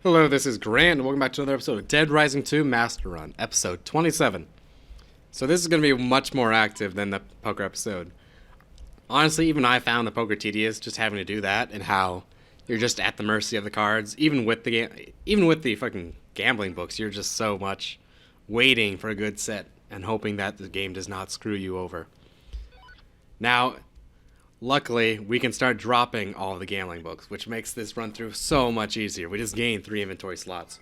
Hello, this is Grant, and welcome back to another episode of Dead Rising 2 Master Run, episode 27. So this is going to be much more active than the poker episode. Honestly, even I found the poker tedious, just having to do that, and how you're just at the mercy of the cards. Even with the fucking gambling books, you're just so much waiting for a good set and hoping that the game does not screw you over. Now, luckily, we can start dropping all of the gambling books, which makes this run through so much easier. We just gain 3 inventory slots.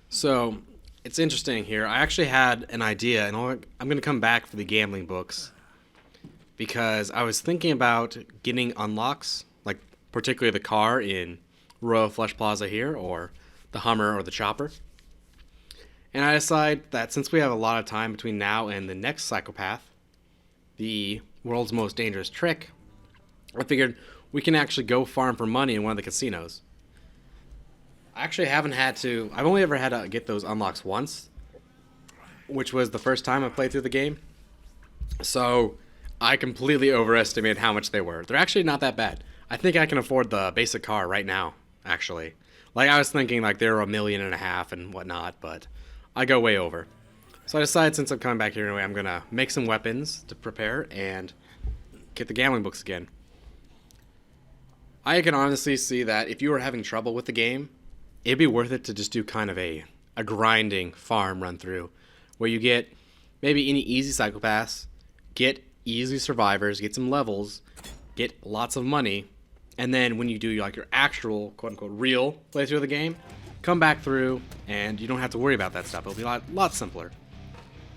So, it's interesting here. I actually had an idea, and I'm going to come back for the gambling books, because I was thinking about getting unlocks, like particularly the car in Royal Flush Plaza here, or the Hummer or the Chopper. And I decided that since we have a lot of time between now and the next psychopath, the world's most dangerous trick, I figured we can actually go farm for money in one of the casinos. I actually I've only ever had to get those unlocks once, which was the first time I played through the game. So I completely overestimated how much they were. They're actually not that bad. I think I can afford the basic car right now, actually. Like, I was thinking like they were $1.5 million and whatnot, but I go way over. So I decided, since I'm coming back here anyway, I'm going to make some weapons to prepare and get the gambling books again. I can honestly see that if you were having trouble with the game, it'd be worth it to just do kind of a grinding farm run through, where you get maybe any easy psychopaths, get easy survivors, get some levels, get lots of money, and then when you do like your actual quote-unquote real playthrough of the game, come back through and you don't have to worry about that stuff. It'll be a lot simpler.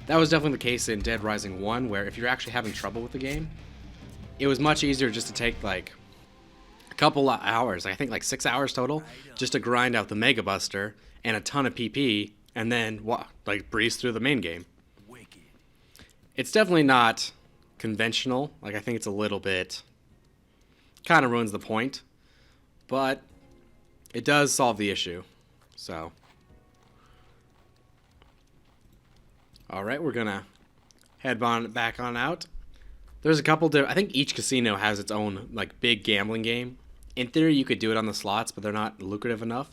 That was definitely the case in Dead Rising 1, where if you're actually having trouble with the game, it was much easier just to take like a couple of hours, I think like 6 hours total, just to grind out the Mega Buster and a ton of PP, and then like breeze through the main game. It's definitely not conventional. Like, I think it's a little bit, kind of ruins the point, but it does solve the issue. So, alright, we're gonna head back on out. There's a couple I think each casino has its own like big gambling game. In theory, you could do it on the slots, but they're not lucrative enough.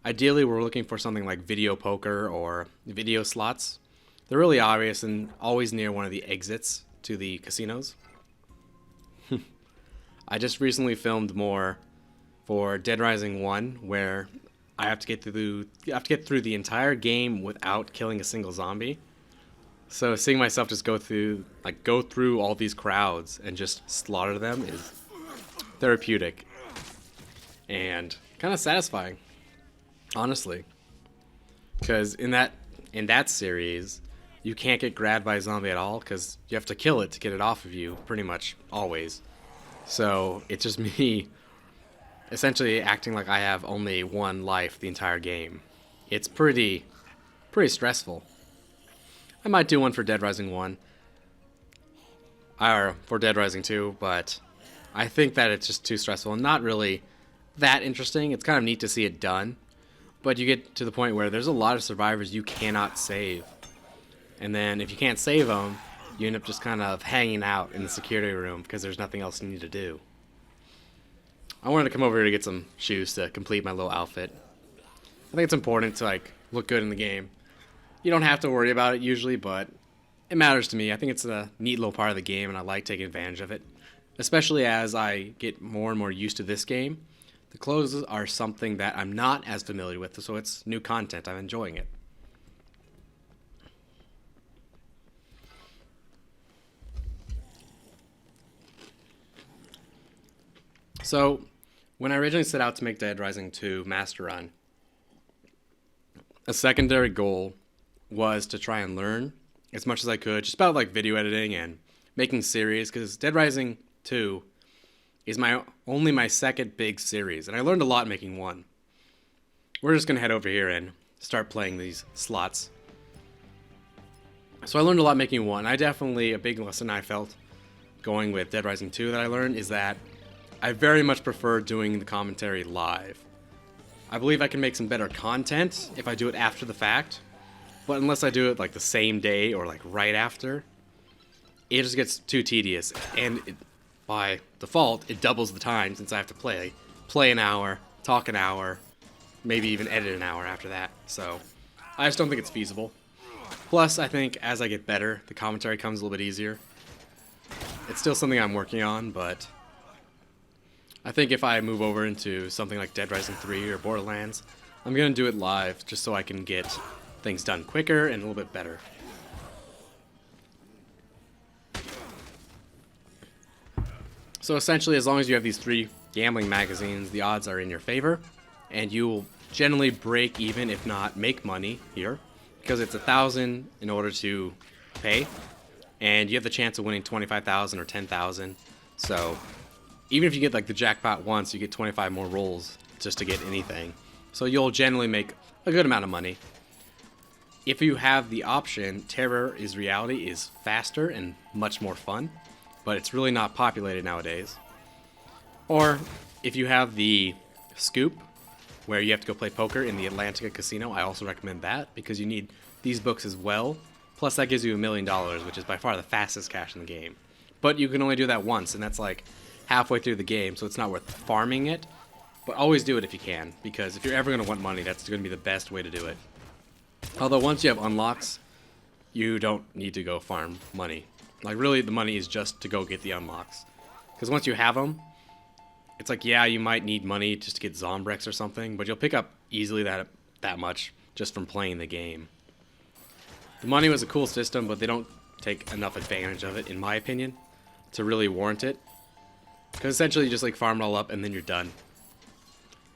Ideally, we're looking for something like video poker or video slots. They're really obvious and always near one of the exits to the casinos. I just recently filmed more for Dead Rising 1, where I have to get through the entire game without killing a single zombie. So seeing myself just go through all these crowds and just slaughter them is therapeutic and kind of satisfying, honestly. Because in that series, you can't get grabbed by a zombie at all, because you have to kill it to get it off of you, pretty much always. So it's just me essentially acting like I have only one life the entire game. It's pretty stressful. I might do one for Dead Rising 1, or for Dead Rising 2, but I think that it's just too stressful and not really that interesting. It's kind of neat to see it done, but you get to the point where there's a lot of survivors you cannot save. And then if you can't save them, you end up just kind of hanging out in the security room because there's nothing else you need to do. I wanted to come over here to get some shoes to complete my little outfit. I think it's important to like look good in the game. You don't have to worry about it usually, but it matters to me. I think it's a neat little part of the game, and I like taking advantage of it. Especially as I get more and more used to this game. The clothes are something that I'm not as familiar with, so it's new content. I'm enjoying it. So, when I originally set out to make Dead Rising 2 Master Run, a secondary goal was to try and learn as much as I could just about like video editing and making series, because Dead Rising 2 is only my second big series, and I learned a lot making one. We're just going to head over here and start playing these slots. So I learned a lot making one. A big lesson I felt going with Dead Rising 2 that I learned is that I very much prefer doing the commentary live. I believe I can make some better content if I do it after the fact, but unless I do it like the same day or like right after, it just gets too tedious, and by default, it doubles the time since I have to play play an hour, talk an hour, maybe even edit an hour after that. So I just don't think it's feasible. Plus, I think as I get better, the commentary comes a little bit easier. It's still something I'm working on, but I think if I move over into something like Dead Rising 3 or Borderlands, I'm going to do it live just so I can get things done quicker and a little bit better. So essentially, as long as you have these 3 gambling magazines, the odds are in your favor, and you will generally break even, if not make money here, because it's 1,000 in order to pay, and you have the chance of winning 25,000 or 10,000. So even if you get like the jackpot once, you get 25 more rolls just to get anything. So you'll generally make a good amount of money. If you have the option, Terror is Reality is faster and much more fun, but it's really not populated nowadays. Or if you have the Scoop, where you have to go play poker in the Atlantica Casino, I also recommend that because you need these books as well. Plus that gives you $1 million, which is by far the fastest cash in the game. But you can only do that once, and that's like halfway through the game, so it's not worth farming it. But always do it if you can, because if you're ever going to want money, that's going to be the best way to do it. Although once you have unlocks, you don't need to go farm money. Like really, the money is just to go get the unlocks. Because once you have them, it's like, yeah, you might need money just to get Zombrex or something, but you'll pick up easily that much just from playing the game. The money was a cool system, but they don't take enough advantage of it, in my opinion, to really warrant it. Because essentially you just like farm it all up and then you're done.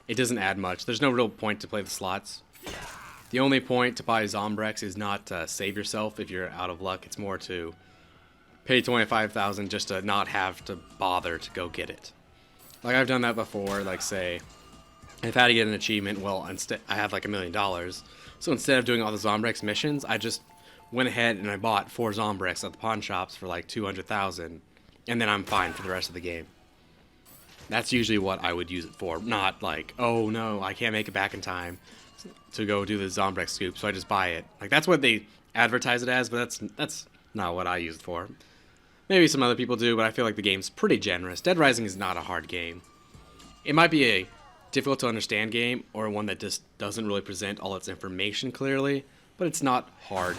It doesn't add much. There's no real point to play the slots. The only point to buy Zombrex is not to save yourself if you're out of luck. It's more to pay 25,000 just to not have to bother to go get it. Like I've done that before. Like say, if I had to get an achievement, well, instead I have like $1 million. So instead of doing all the Zombrex missions, I just went ahead and I bought 4 Zombrex at the pawn shops for like 200,000, and then I'm fine for the rest of the game. That's usually what I would use it for. Not like, oh no, I can't make it back in time to go do the Zombrex scoop, so I just buy it. Like that's what they advertise it as, but that's not what I use it for. Maybe some other people do, but I feel like the game's pretty generous. Dead Rising is not a hard game. It might be a difficult to understand game, or one that just doesn't really present all its information clearly, but it's not hard.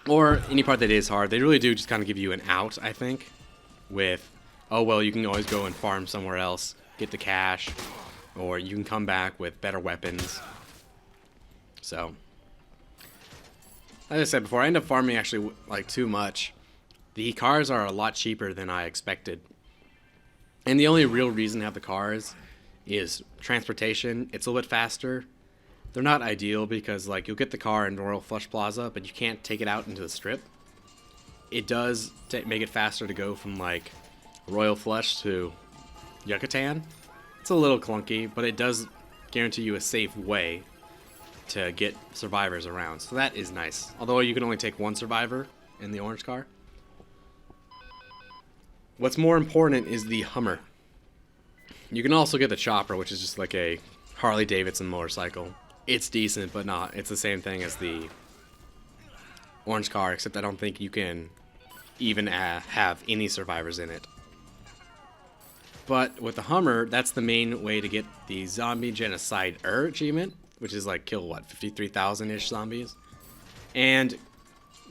Or any part that is hard, they really do just kind of give you an out, I think, with, oh well, you can always go and farm somewhere else, get the cash, or you can come back with better weapons. So, as I said before, I end up farming actually like too much. The cars are a lot cheaper than I expected. And the only real reason to have the cars is transportation. It's a little bit faster. They're not ideal because like you'll get the car in Royal Flush Plaza, but you can't take it out into the strip. It does make it faster to go from like Royal Flush to Yucatan. It's a little clunky, but it does guarantee you a safe way to get survivors around. So that is nice. Although you can only take 1 survivor in the orange car. What's more important is the Hummer. You can also get the Chopper, which is just like a Harley Davidson motorcycle. It's decent, but not. It's the same thing as the orange car, except I don't think you can even have any survivors in it. But with the Hummer, that's the main way to get the Zombie Genocide achievement, which is like kill, what, 53,000-ish zombies? And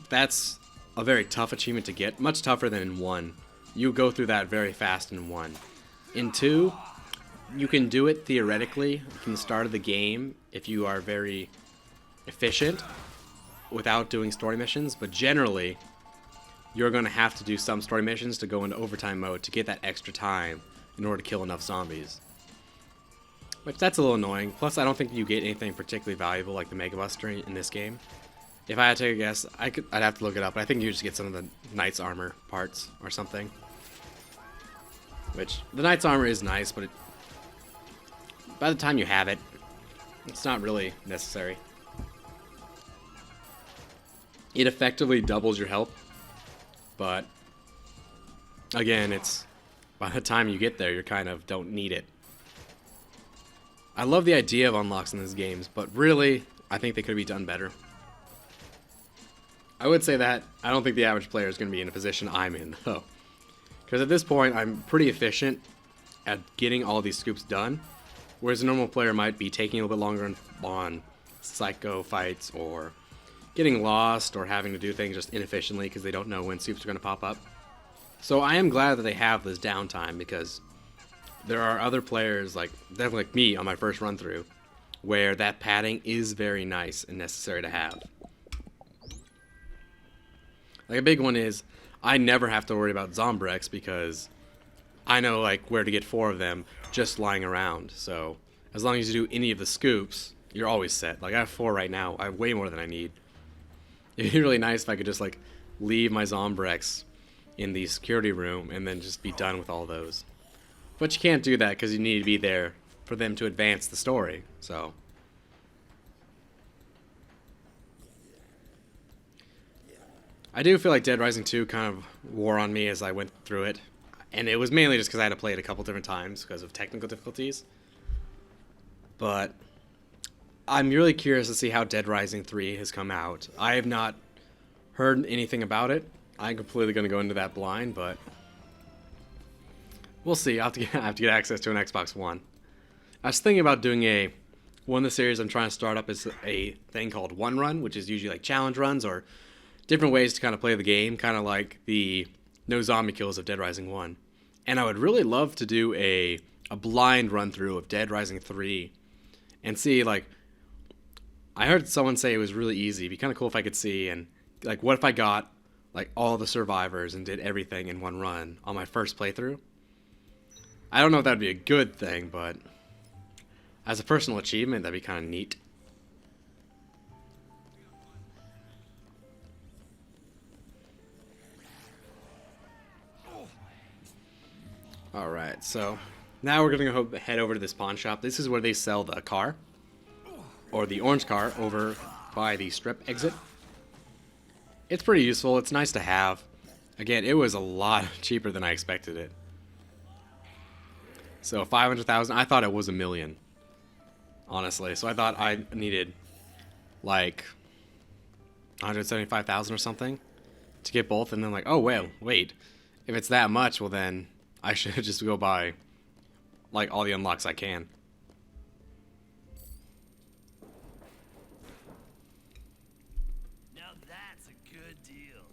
that's a very tough achievement to get, much tougher than in 1. You go through that very fast in 1. In 2, you can do it theoretically from the start of the game if you are very efficient without doing story missions, but generally you're going to have to do some story missions to go into overtime mode to get that extra time in order to kill enough zombies. Which that's a little annoying. Plus I don't think you get anything particularly valuable like the Mega Buster in this game. If I had to take a guess, I'd have to look it up, but I think you just get some of the Knight's Armor parts or something. Which, the Knight's Armor is nice, but by the time you have it, it's not really necessary. It effectively doubles your health, but again, it's by the time you get there, you kind of don't need it. I love the idea of unlocks in these games, but really, I think they could be done better. I would say that I don't think the average player is going to be in a position I'm in, though. Because at this point, I'm pretty efficient at getting all these scoops done, whereas a normal player might be taking a little bit longer on psycho fights or getting lost or having to do things just inefficiently because they don't know when scoops are going to pop up. So I am glad that they have this downtime, because there are other players, like definitely like me on my first run through, where that padding is very nice and necessary to have. Like a big one is I never have to worry about Zombrex because I know like where to get 4 of them just lying around. So as long as you do any of the scoops, you're always set. Like I have 4 right now. I have way more than I need. It'd be really nice if I could just like leave my Zombrex in the security room and then just be done with all those. But you can't do that because you need to be there for them to advance the story. So I do feel like Dead Rising 2 kind of wore on me as I went through it. And it was mainly just because I had to play it a couple different times because of technical difficulties. But I'm really curious to see how Dead Rising 3 has come out. I have not heard anything about it. I'm completely going to go into that blind, but we'll see. I have to get access to an Xbox One. I was thinking about doing one of the series I'm trying to start up is a thing called One Run, which is usually like challenge runs or different ways to kind of play the game, kind of like the no zombie kills of Dead Rising 1. And I would really love to do a blind run through of Dead Rising 3 and see, like, I heard someone say it was really easy. It'd be kind of cool if I could see, and like, what if I got like all the survivors and did everything in one run on my first playthrough? I don't know if that'd be a good thing, but as a personal achievement, that'd be kind of neat. Alright, so now we're going to head over to this pawn shop. This is where they sell the car, or the orange car, over by the strip exit. It's pretty useful. It's nice to have. Again, it was a lot cheaper than I expected it. So 500,000, I thought it was $1 million, honestly. So I thought I needed like 175,000 or something to get both, and then like, oh well, wait, if it's that much, well then I should just go buy like all the unlocks I can. Now that's a good deal.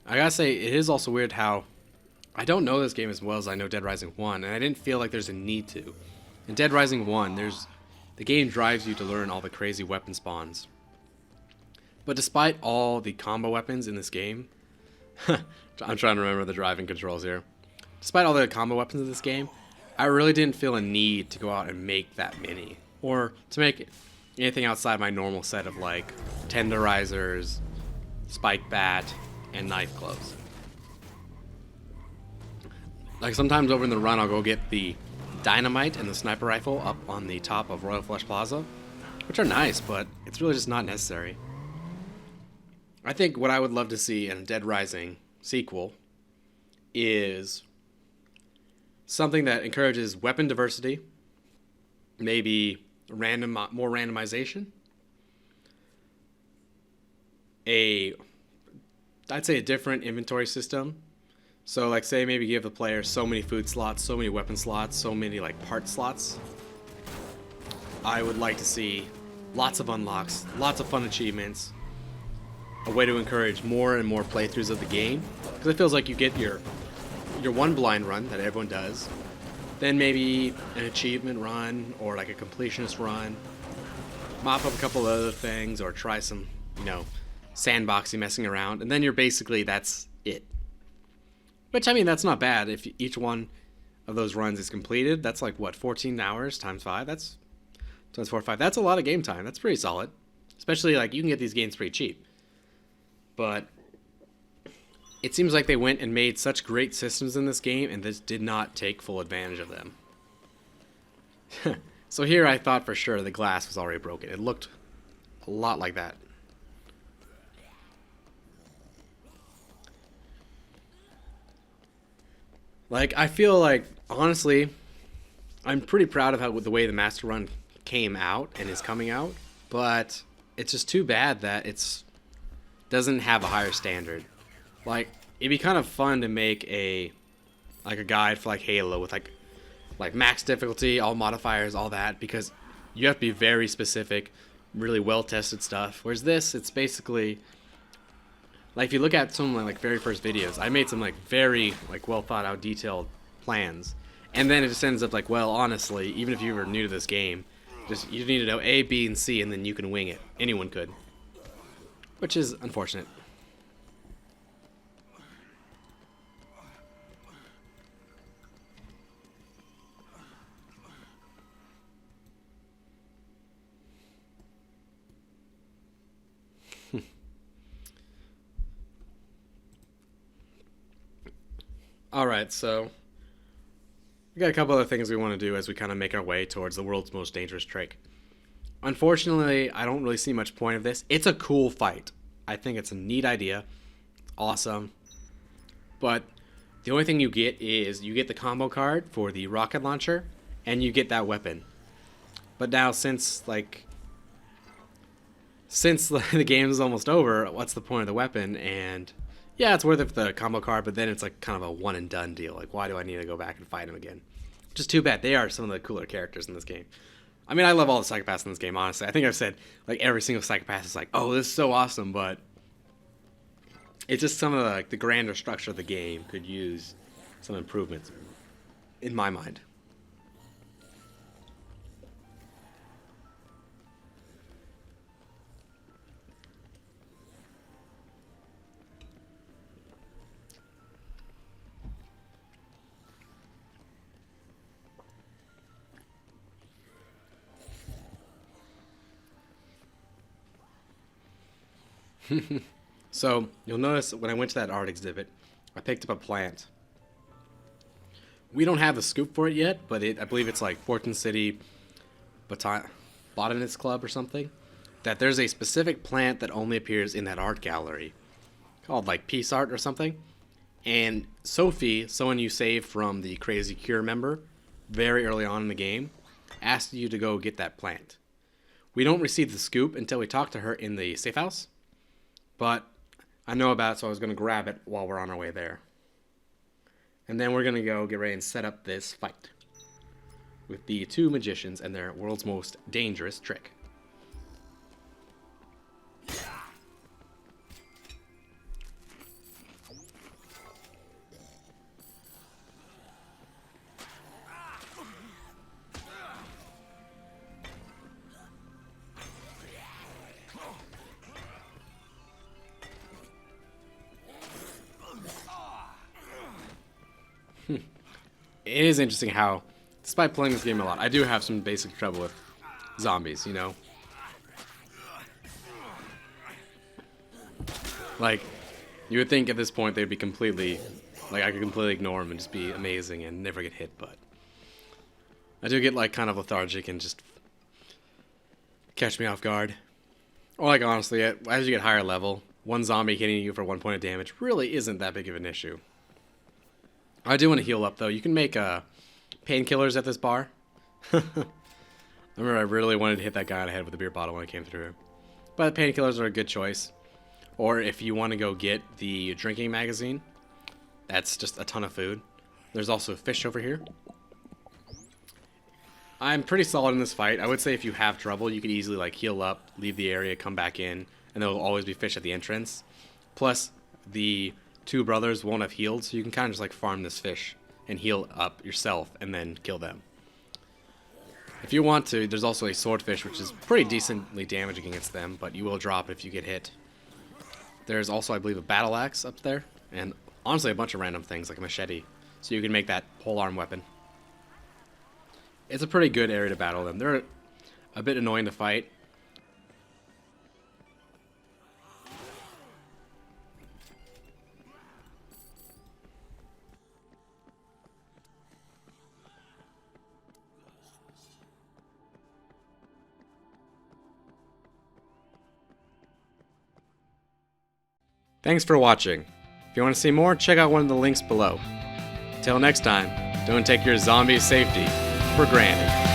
I gotta say, it is also weird how I don't know this game as well as I know Dead Rising 1, and I didn't feel like there's a need to. In Dead Rising 1, the game drives you to learn all the crazy weapon spawns. But despite all the combo weapons in this game, I'm trying to remember the driving controls here. Despite all the combo weapons in this game, I really didn't feel a need to go out and make that many, or to make anything outside my normal set of like tenderizers, spike bat, and knife gloves. Like sometimes over in the run I'll go get the dynamite and the sniper rifle up on the top of Royal Flush Plaza, which are nice, but it's really just not necessary. I think what I would love to see in a Dead Rising sequel is something that encourages weapon diversity, maybe more randomization, I'd say a different inventory system. So like say maybe give the player so many food slots, so many weapon slots, so many like part slots. I would like to see lots of unlocks, lots of fun achievements, a way to encourage more and more playthroughs of the game, because it feels like you get your one blind run that everyone does, then maybe an achievement run or like a completionist run, mop up a couple of other things or try some, sandboxy messing around, and then that's it. Which, I mean, that's not bad. If each one of those runs is completed, that's like, what, 14 hours times 5? That's times 4 or 5. That's a lot of game time. That's pretty solid. Especially, like, you can get these games pretty cheap. But it seems like they went and made such great systems in this game and this did not take full advantage of them. So here I thought for sure the glass was already broken. It looked a lot like that. Like, I feel like, honestly, I'm pretty proud of the way the Master Run came out and is coming out, but it's just too bad that doesn't have a higher standard. Like, it'd be kind of fun to make a guide for like Halo with like max difficulty, all modifiers, all that, because you have to be very specific, really well tested stuff. Whereas this, it's basically like if you look at some of my like very first videos, I made some like very like well thought out, detailed plans, and then it just ends up like, well, honestly, even if you were new to this game, just you need to know A, B, and C, and then you can wing it. Anyone could, which is unfortunate. Alright, so we got a couple other things we want to do as we kind of make our way towards the world's most dangerous trick. Unfortunately, I don't really see much point of this. It's a cool fight. I think it's a neat idea. It's awesome. But the only thing you get is you get the combo card for the rocket launcher and you get that weapon. But now since the game is almost over, what's the point of the weapon? And yeah, it's worth it for the combo card, but then it's like kind of a one and done deal. Like, why do I need to go back and fight him again? Which is too bad. They are some of the cooler characters in this game. I mean, I love all the psychopaths in this game, honestly. I think I've said, like, every single psychopath is like, oh, this is so awesome, but it's just some of the, like, the grander structure of the game could use some improvements, in my mind. So, you'll notice when I went to that art exhibit, I picked up a plant. We don't have the scoop for it yet, but I believe it's like Fortune City Botanist Club or something. That there's a specific plant that only appears in that art gallery, called like Peace Art or something. And Sophie, someone you saved from the Crazy Cure member, very early on in the game, asked you to go get that plant. We don't receive the scoop until we talk to her in the safe house. But I know about it, so I was going to grab it while we're on our way there. And then we're going to go get ready and set up this fight with the two magicians and their world's most dangerous trick. It is interesting how, despite playing this game a lot, I do have some basic trouble with zombies, you know? Like, you would think at this point they'd be completely, like, I could completely ignore them and just be amazing and never get hit, but I do get, like, kind of lethargic and just catch me off guard. Or, like, honestly, as you get higher level, one zombie hitting you for 1 point of damage really isn't that big of an issue. I do want to heal up, though. You can make painkillers at this bar. I remember I really wanted to hit that guy on the head with a beer bottle when I came through. But painkillers are a good choice. Or if you want to go get the drinking magazine, that's just a ton of food. There's also fish over here. I'm pretty solid in this fight. I would say if you have trouble, you could easily like heal up, leave the area, come back in, and there will always be fish at the entrance. Plus, the two brothers won't have healed, so you can kind of just like farm this fish and heal up yourself and then kill them. If you want to, there's also a swordfish, which is pretty decently damaging against them, but you will drop it if you get hit. There's also, I believe, a battle axe up there, and honestly a bunch of random things like a machete, so you can make that polearm weapon. It's a pretty good area to battle them. They're a bit annoying to fight. Thanks for watching. If you want to see more, check out one of the links below. Until next time, don't take your zombie safety for granted.